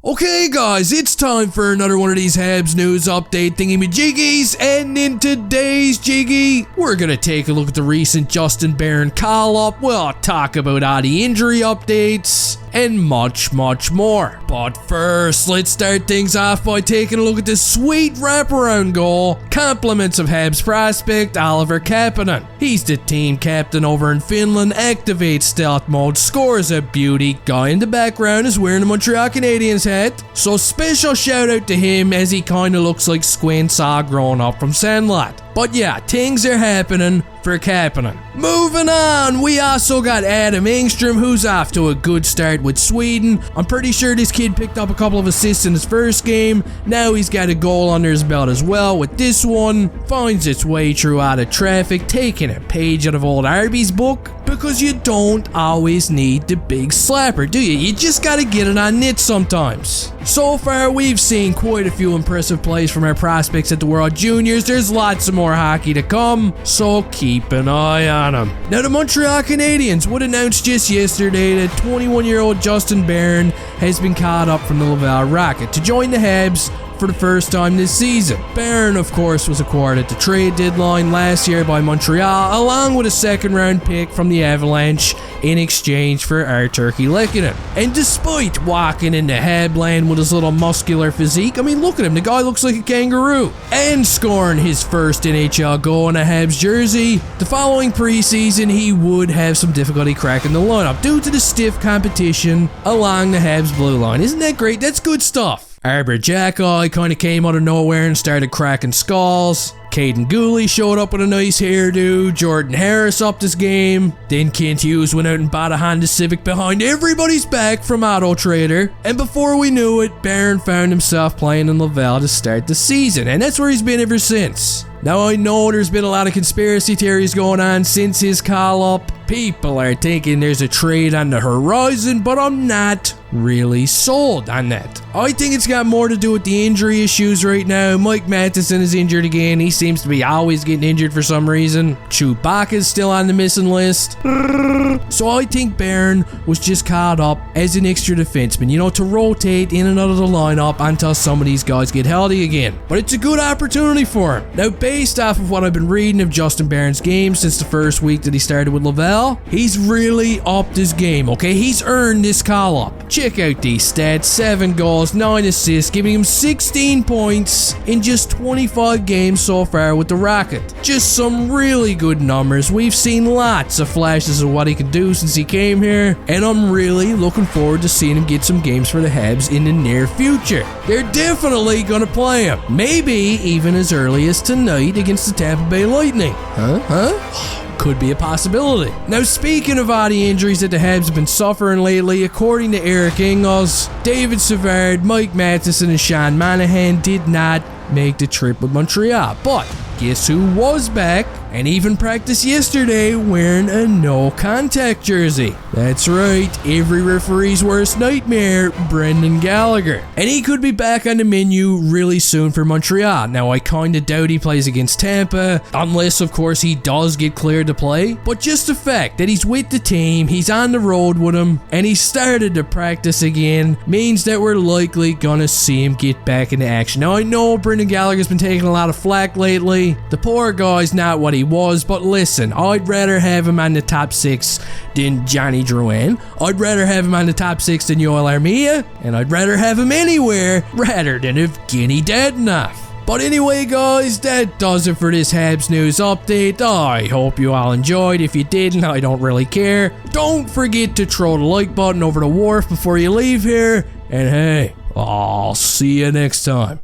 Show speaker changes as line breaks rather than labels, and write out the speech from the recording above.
Okay guys, it's time for another one of these Habs news update thingy-majiggys, and in today's jiggy, we're gonna take a look at the recent Justin Barron call-up, we'll talk about all the injury updates, and much more. But first, let's start things off by taking a look at this sweet wraparound goal, compliments of Habs prospect Oliver Kapanen. He's the team captain over in Finland, activates stealth mode, scores a beauty, guy in the background is wearing the Montreal Canadiens hat, so special shout out to him as he kinda looks like Squint Saw growing up from Sandlot. But yeah, things are happening for Kapanen. Moving on, we also got Adam Engstrom, who's off to a good start with Sweden. I'm pretty sure this kid picked up a couple of assists in his first game. Now he's got a goal under his belt as well with this one. Finds its way through out of traffic, taking a page out of old Arby's book. Because you don't always need the big slapper, do you? You just gotta get it on net sometimes. So far, we've seen quite a few impressive plays from our prospects at the World Juniors. There's lots of more hockey to come, so keep an eye on them. Now, the Montreal Canadiens would announce just yesterday that 21-year-old Justin Barron has been called up from the Laval Rocket to join the Habs for the first time this season. Barron, of course, was acquired at the trade deadline last year by Montreal, along with a second-round pick from the Avalanche in exchange for our Turkey Lekkinen. And despite walking into Habland with his little muscular physique, I mean, look at him, the guy looks like a kangaroo, and scoring his first NHL goal in a Habs jersey, the following preseason he would have some difficulty cracking the lineup due to the stiff competition along the Habs blue line. Isn't that great? That's good stuff. Arbor Jackal kind of came out of nowhere and started cracking skulls. Caden Gooley showed up with a nice hairdo. Jordan Harris upped his game. Then Kent Hughes went out and bought a Honda Civic behind everybody's back from Auto Trader. And before we knew it, Barron found himself playing in Laval to start the season. And that's where he's been ever since. Now I know there's been a lot of conspiracy theories going on since his call-up. People are thinking there's a trade on the horizon, but I'm not really sold on that. I think it's got more to do with the injury issues right now. Mike Matheson is injured again. He seems to be always getting injured for some reason. Chewbacca's still on the missing list. So I think Barron was just called up as an extra defenseman, you know, to rotate in and out of the lineup until some of these guys get healthy again. But it's a good opportunity for him. Now, based off of what I've been reading of Justin Barron's game since the first week that he started with Laval, he's really upped his game, okay? He's earned this call-up. Check out these stats: 7 goals, 9 assists, giving him 16 points in just 25 games so far with the Rocket. Just some really good numbers. We've seen lots of flashes of what he can do since he came here, and I'm really looking forward to seeing him get some games for the Habs in the near future. They're definitely gonna play him, maybe even as early as tonight against the Tampa Bay Lightning. Could be a possibility. Now, speaking of all the injuries that the Habs have been suffering lately, according to Eric Ingles, David Savard, Mike Matheson, and Sean Monahan did not make the trip with Montreal. But guess who was back and even practiced yesterday wearing a no-contact jersey? That's right, every referee's worst nightmare, Brendan Gallagher. And he could be back on the menu really soon for Montreal. Now, I kinda doubt he plays against Tampa, unless, of course, he does get cleared to play. But just the fact that he's with the team, he's on the road with them, and he started to practice again, means that we're likely gonna see him get back into action. Now, I know Brendan Gallagher's been taking a lot of flack lately. The poor guy's not what he was, but listen, I'd rather have him on the top 6 than Johnny Drouin. I'd rather have him on the top 6 than Yoel Armia, and I'd rather have him anywhere rather than Evgeny Dadonov. But anyway, guys, that does it for this Habs news update. I hope you all enjoyed. If you didn't, I don't really care. Don't forget to throw the like button over the wharf before you leave here. And hey, I'll see you next time.